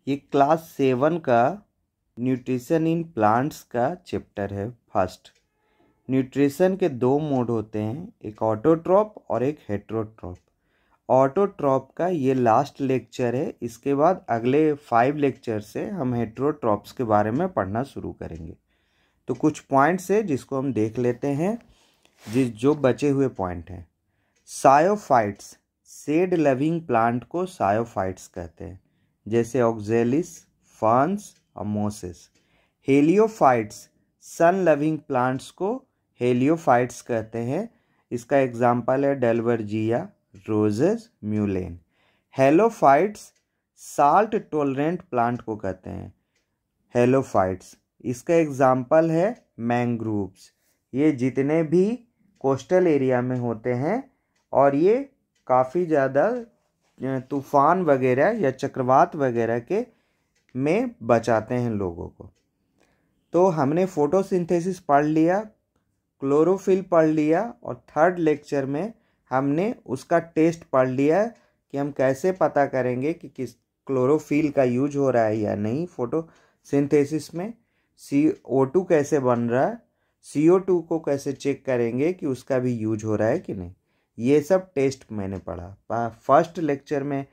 ये क्लास 7 का nutrition in plants का चैप्टर है फर्स्ट। न्यूट्रिशन के दो मोड होते हैं, एक ऑटोट्रॉप और एक हेटेरोट्रॉप। ऑटोट्रॉप का ये लास्ट लेक्चर है। इसके बाद अगले 5 लेक्चर से हम हेटेरोट्रॉप्स के बारे में पढ़ना शुरू करेंगे। तो कुछ पॉइंट्स है जिसको हम देख लेते हैं, जो बचे हुए पॉइंट हैं। सायोफाइट्स, शेड लविंग प्लांट को सायोफाइट्स कहते हैं, जैसे ऑक्जेलिस, फर्न्स और mosses. Heliophytes, sun loving plants को हेलियोफाइट्स कहते हैं। इसका एग्जाम्पल है dalbergia, roses, mullein. Halophytes, salt tolerant plant को कहते हैं हेलोफाइट्स। इसका एग्जाम्पल है मैंग्रोव्स। ये जितने भी कोस्टल एरिया में होते हैं और ये काफ़ी ज़्यादा तूफान वगैरह या चक्रवात वगैरह के में बचाते हैं लोगों को। तो हमने फोटोसिंथेसिस पढ़ लिया, क्लोरोफिल पढ़ लिया और थर्ड लेक्चर में हमने उसका टेस्ट पढ़ लिया कि हम कैसे पता करेंगे कि किस क्लोरोफिल का यूज हो रहा है या नहीं फोटोसिंथेसिस में। CO2 कैसे बन रहा है, CO2 को कैसे चेक करेंगे कि उसका भी यूज हो रहा है कि नहीं। ये सब टेस्ट मैंने पढ़ा। फर्स्ट लेक्चर में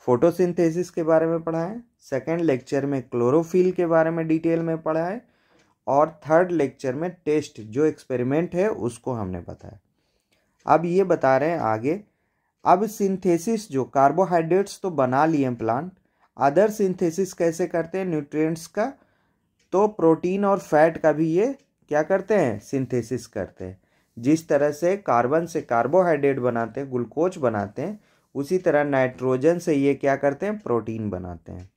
फोटोसिंथेसिस के बारे में पढ़ा है, सेकेंड लेक्चर में क्लोरोफिल के बारे में डिटेल में पढ़ा है और थर्ड लेक्चर में टेस्ट जो एक्सपेरिमेंट है उसको हमने बताया। अब ये बता रहे हैं आगे। अब सिंथेसिस, जो कार्बोहाइड्रेट्स तो बना लिए प्लांट, अदर सिंथेसिस कैसे करते हैं न्यूट्रिएंट्स का, तो प्रोटीन और फैट का भी ये क्या करते हैं, सिंथेसिस करते हैं। जिस तरह से कार्बन से कार्बोहाइड्रेट बनाते हैं, ग्लूकोज बनाते हैं, उसी तरह नाइट्रोजन से ये क्या करते हैं, प्रोटीन बनाते हैं।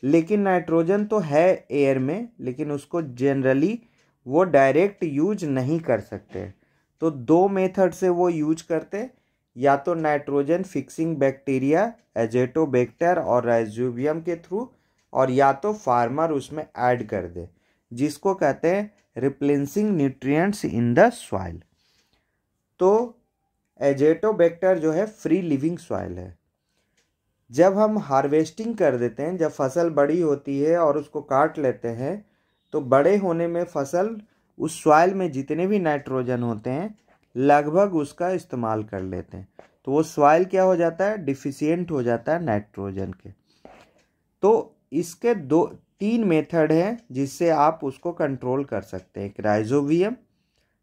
लेकिन नाइट्रोजन तो है एयर में, लेकिन उसको जनरली वो डायरेक्ट यूज नहीं कर सकते। तो दो मेथड से वो यूज करते, या तो नाइट्रोजन फिक्सिंग बैक्टीरिया एजेटोबैक्टर और राइजोबियम के थ्रू, और या तो फार्मर उसमें ऐड कर दे, जिसको कहते हैं replacing nutrients in the soil. तो एजेटोबैक्टर जो है फ्री लिविंग सॉइल है। जब हम हार्वेस्टिंग कर देते हैं, जब फसल बड़ी होती है और उसको काट लेते हैं, तो बड़े होने में फसल उस सॉइल में जितने भी नाइट्रोजन होते हैं लगभग उसका इस्तेमाल कर लेते हैं। तो वो सॉइल क्या हो जाता है, डिफिशियंट हो जाता है नाइट्रोजन के। तो इसके 2-3 मेथड हैं जिससे आप उसको कंट्रोल कर सकते हैं। एक राइजोबियम,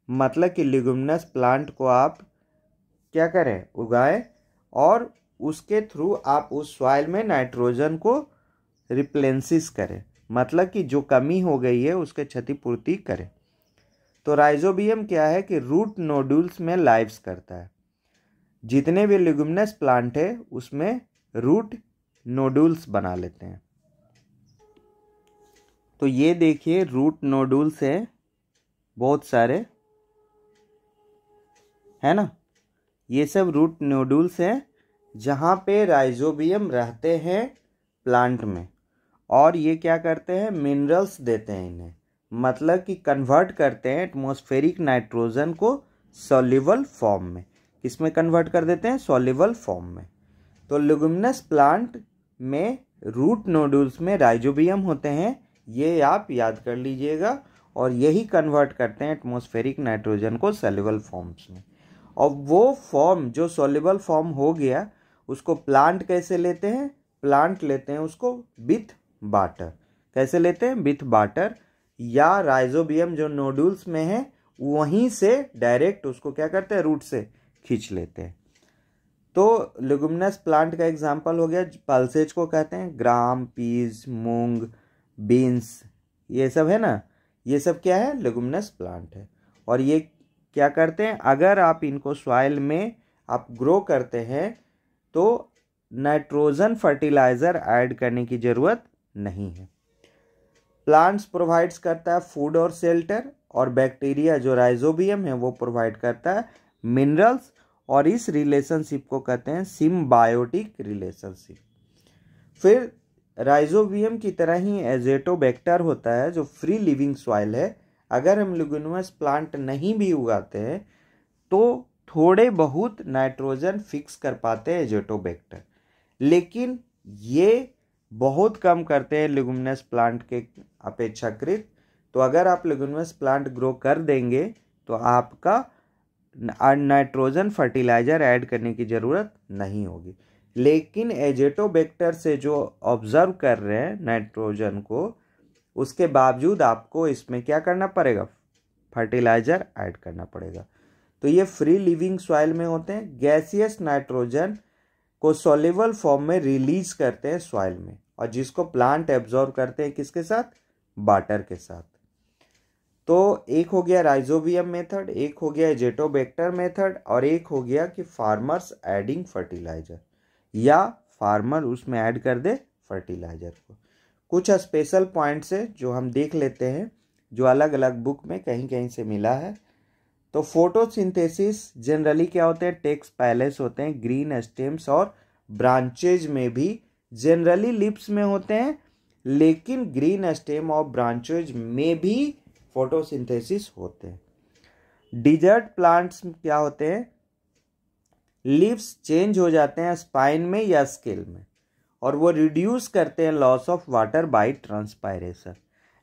मतलब कि लिग्यूमिनस प्लांट को आप क्या करें, उगाएं और उसके थ्रू आप उस सॉइल में नाइट्रोजन को रिप्लेसिस करें, मतलब कि जो कमी हो गई है उसके क्षतिपूर्ति करें। तो राइजोबियम क्या है कि रूट नोडुल्स में लाइव्स करता है। जितने भी लिग्यूमिनस प्लांट है उसमें रूट नोडुल्स बना लेते हैं। तो ये देखिए रूट नोडुल्स है बहुत सारे, है ना। ये सब रूट नोडुल्स हैं जहाँ पे राइजोबियम रहते हैं प्लांट में, और ये क्या करते हैं, मिनरल्स देते हैं इन्हें, मतलब कि कन्वर्ट करते हैं एटमॉस्फेरिक नाइट्रोजन को सॉल्युबल फॉर्म में। किसमें कन्वर्ट कर देते हैं, सॉल्युबल फॉर्म में। तो लिग्यूमिनस प्लांट में रूट नोडुल्स में राइजोबियम होते हैं, ये आप याद कर लीजिएगा, और यही कन्वर्ट करते हैं एटमॉस्फेरिक नाइट्रोजन को सॉल्युबल फॉर्म्स में। और वो फॉर्म जो सॉल्युबल फॉर्म हो गया उसको प्लांट कैसे लेते हैं, प्लांट लेते हैं उसको विथ वाटर। कैसे लेते हैं, विथ वाटर, या राइजोबियम जो नोडुल्स में है वहीं से डायरेक्ट उसको क्या करते हैं, रूट से खींच लेते हैं। तो लिग्यूमिनस प्लांट का एग्जांपल हो गया, पल्सेज को कहते हैं, ग्राम, पीज, मूंग, बीन्स, ये सब है ना। ये सब क्या है, लिग्यूमिनस प्लांट है। और ये क्या करते हैं, अगर आप इनको सॉइल में आप ग्रो करते हैं तो नाइट्रोजन फर्टिलाइजर ऐड करने की ज़रूरत नहीं है। प्लांट्स प्रोवाइड्स करता है फूड और शेल्टर, और बैक्टीरिया जो राइजोबियम है वो प्रोवाइड करता है मिनरल्स, और इस रिलेशनशिप को कहते हैं सिम्बायोटिक रिलेशनशिप। फिर राइजोबियम की तरह ही एजेटोबैक्टर होता है जो फ्री लिविंग सॉइल है। अगर हम लिग्यूमिनस प्लांट नहीं भी उगाते हैं तो थोड़े बहुत नाइट्रोजन फिक्स कर पाते हैं एजेटोबैक्टर, लेकिन ये बहुत कम करते हैं लेगुमिनस प्लांट के अपेक्षाकृत। तो अगर आप लेगुमिनस प्लांट ग्रो कर देंगे तो आपका नाइट्रोजन फर्टिलाइजर ऐड करने की ज़रूरत नहीं होगी। लेकिन एजेटोबैक्टर से जो ऑब्जर्व कर रहे हैं नाइट्रोजन को, उसके बावजूद आपको इसमें क्या करना पड़ेगा, फर्टिलाइजर ऐड करना पड़ेगा। तो ये फ्री लिविंग सॉइल में होते हैं, गैसियस नाइट्रोजन को सॉल्युबल फॉर्म में रिलीज करते हैं सॉइल में, और जिसको प्लांट एब्जॉर्ब करते हैं किसके साथ, वाटर के साथ। तो एक हो गया राइजोबियम मेथड, एक हो गया एजेटोबैक्टर मेथड, और एक हो गया कि फार्मर्स एडिंग फर्टिलाइजर, या फार्मर उसमें ऐड कर दे फर्टिलाइजर को। कुछ स्पेशल पॉइंट्स है जो हम देख लेते हैं, जो अलग अलग बुक में कहीं कहीं से मिला है। तो फोटोसिंथेसिस जनरली क्या होते हैं, टेक्स पैलेस होते हैं, ग्रीन स्टेम्स और ब्रांचेज में भी जनरली लिप्स में होते हैं, लेकिन ग्रीन स्टेम और ब्रांचेज में भी फोटोसिंथेसिस होते हैं। डिजर्ट प्लांट्स क्या होते हैं, लीव्स चेंज हो जाते हैं स्पाइन में या स्केल में, और वो रिड्यूस करते हैं loss of water bye transpiration.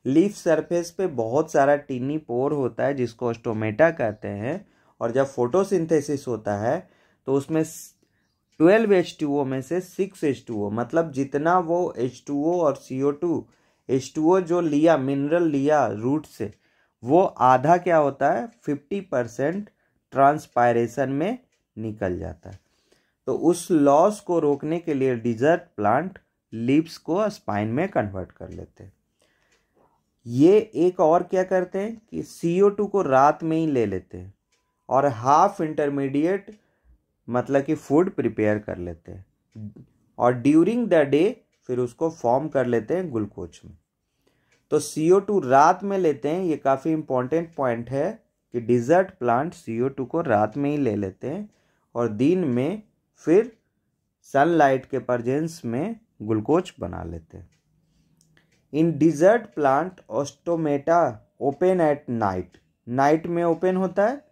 Leaf surface पे बहुत सारा टिनी पोर होता है जिसको स्टोमेटा कहते हैं, और जब फोटोसिंथेसिस होता है तो उसमें 12 H2O में से 6 H2O, मतलब जितना वो H2O और CO2, H2O जो लिया मिनरल लिया रूट से, वो आधा क्या होता है 50% ट्रांसपायरेशन में निकल जाता है। तो उस लॉस को रोकने के लिए डिजर्ट प्लांट लीव्स को स्पाइन में कन्वर्ट कर लेते हैं। ये एक और क्या करते हैं कि CO2 को रात में ही ले लेते हैं और हाफ इंटरमीडिएट मतलब कि फूड प्रिपेयर कर लेते हैं, और ड्यूरिंग द डे फिर उसको फॉर्म कर लेते हैं ग्लूकोज में। तो CO2 रात में लेते हैं, ये काफ़ी इंपॉर्टेंट पॉइंट है कि डिजर्ट प्लांट CO2 को रात में ही ले लेते हैं और दिन में फिर सनलाइट के प्रेजेंस में ग्लूकोज बना लेते हैं। In desert plant stomata open at night, night में ओपन होता है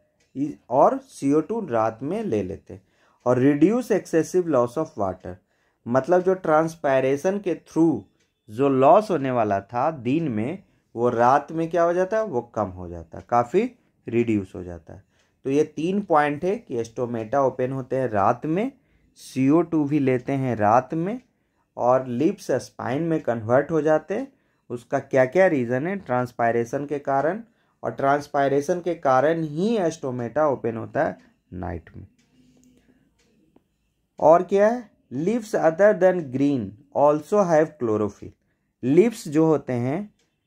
और CO2 रात में ले लेते हैं, और reduce excessive loss of water, मतलब जो ट्रांसपायरेशन के थ्रू जो लॉस होने वाला था दिन में, वो रात में क्या हो जाता है, वो कम हो जाता है, काफ़ी रिड्यूस हो जाता है। तो ये 3 पॉइंट है कि एस्टोमेटा ओपन होते हैं रात में, CO2 भी लेते हैं रात में, और लिप्स स्पाइन में कन्वर्ट हो जाते हैं। उसका क्या क्या रीज़न है, ट्रांसपायरेशन के कारण, और ट्रांसपायरेशन के कारण ही एस्टोमेटा ओपन होता है नाइट में। और क्या है, lips other than green also have chlorophyll. Lips जो होते हैं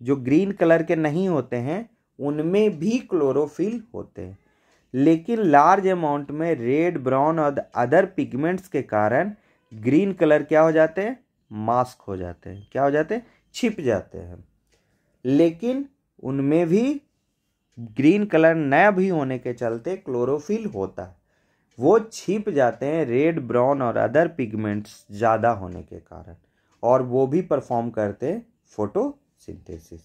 जो ग्रीन कलर के नहीं होते हैं उनमें भी क्लोरोफिल होते हैं, लेकिन लार्ज अमाउंट में रेड, ब्राउन और अदर पिगमेंट्स के कारण ग्रीन कलर क्या हो जाते हैं, मास्क हो जाते हैं, क्या हो जाते हैं, छिप जाते हैं। लेकिन उनमें भी ग्रीन कलर न भी होने के चलते क्लोरोफिल होता है, वो छिप जाते हैं रेड, ब्राउन और अदर पिगमेंट्स ज़्यादा होने के कारण, और वो भी परफॉर्म करते हैं photosynthesis.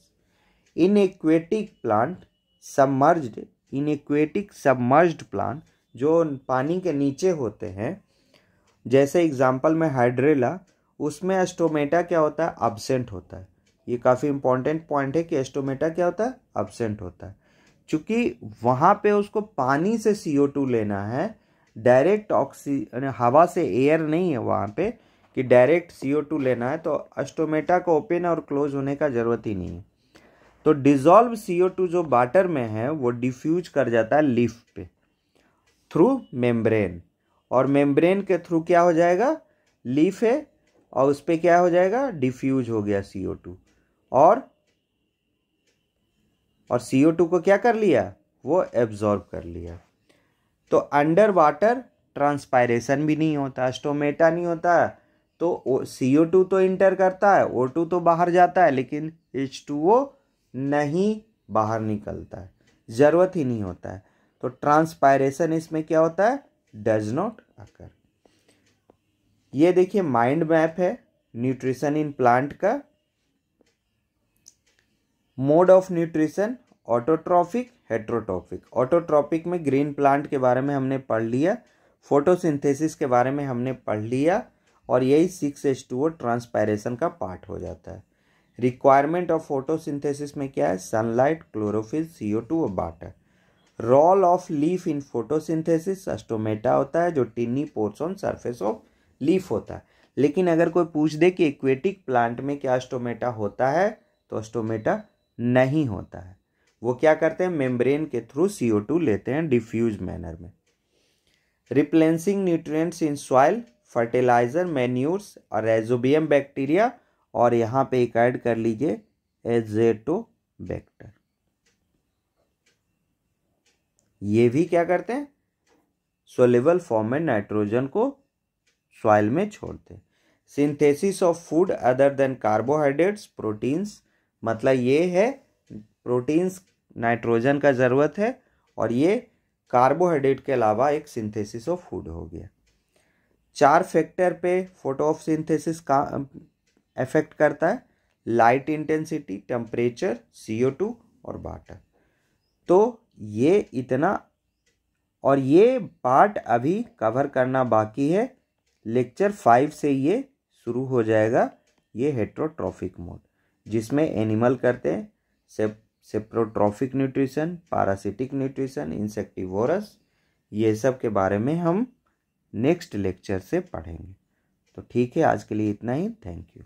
In aquatic plant submerged, in aquatic submerged plant जो पानी के नीचे होते हैं, जैसे एग्जांपल में हाइड्रेला, उसमें एस्टोमेटा क्या होता है, एब्सेंट होता है। ये काफ़ी इंपॉर्टेंट पॉइंट है कि एस्टोमेटा क्या होता है, एब्सेंट होता है, क्योंकि वहाँ पे उसको पानी से CO2 लेना है, डायरेक्ट हवा से एयर नहीं है वहाँ पे कि डायरेक्ट CO2 लेना है, तो एस्टोमेटा को ओपन और क्लोज होने का ज़रूरत ही नहीं है। तो डिजॉल्व CO2 जो वाटर में है वो डिफ्यूज कर जाता है लीफ पे थ्रू मेम्ब्रेन, और मेम्ब्रेन के थ्रू क्या हो जाएगा, लीफ है और उस पर क्या हो जाएगा, डिफ्यूज हो गया CO2, और CO2 को क्या कर लिया, वो एब्जॉर्ब कर लिया। तो अंडर वाटर ट्रांसपायरेशन भी नहीं होता, स्टोमेटा नहीं होता, तो CO2 तो इंटर करता है, O2 तो बाहर जाता है, लेकिन H2O नहीं बाहर निकलता है, ज़रूरत ही नहीं होता है। तो ट्रांसपायरेशन इसमें क्या होता है, डज नॉट अकर। ये देखिए माइंड मैप है न्यूट्रिशन इन प्लांट का। Mode of nutrition, autotrophic, heterotrophic. Autotrophic में ग्रीन प्लांट के बारे में हमने पढ़ लिया, फोटोसिंथेसिस के बारे में हमने पढ़ लिया, और यही 6H2O ट्रांसपायरेशन का पार्ट हो जाता है। रिक्वायरमेंट ऑफ फोटोसिंथेसिस में क्या है? सनलाइट, क्लोरोफिल, CO2 और water. Role of leaf in photosynthesis, stomata होता है जो tiny pores on surface of leaf होता है। लेकिन अगर कोई पूछ दे कि एक्वेटिक प्लांट में क्या स्टोमेटा होता है, तो स्टोमेटा नहीं होता है। वो क्या करते हैं? मेम्ब्रेन के थ्रू CO2 लेते हैं डिफ्यूज मैनर में। Replacing nutrients in soil, fertiliser, manures और रेजोबियम बैक्टीरिया, और यहाँ पे एक ऐड कर लीजिए एजेटोबैक्टर। ये भी क्या करते हैं? सोल्यूबल फॉर्म में नाइट्रोजन को सॉइल में छोड़ते हैं। Synthesis of food other than carbohydrates, proteins, मतलब ये है प्रोटीन्स नाइट्रोजन का ज़रूरत है, और ये कार्बोहाइड्रेट के अलावा एक सिंथेसिस ऑफ फूड हो गया। 4 फैक्टर पे फोटोसिंथेसिस का इफेक्ट करता है: लाइट इंटेंसिटी, टेम्परेचर, CO2 और वाटर। तो ये इतना, और ये पार्ट अभी कवर करना बाकी है। लेक्चर 5 से ये शुरू हो जाएगा, ये हेट्रोट्रॉफिक मोड, जिसमें एनिमल करते हैं saprotrophic nutrition, parasitic nutrition, insectivorous. ये सब के बारे में हम नेक्स्ट लेक्चर से पढ़ेंगे। तो ठीक है, आज के लिए इतना ही। Thank you.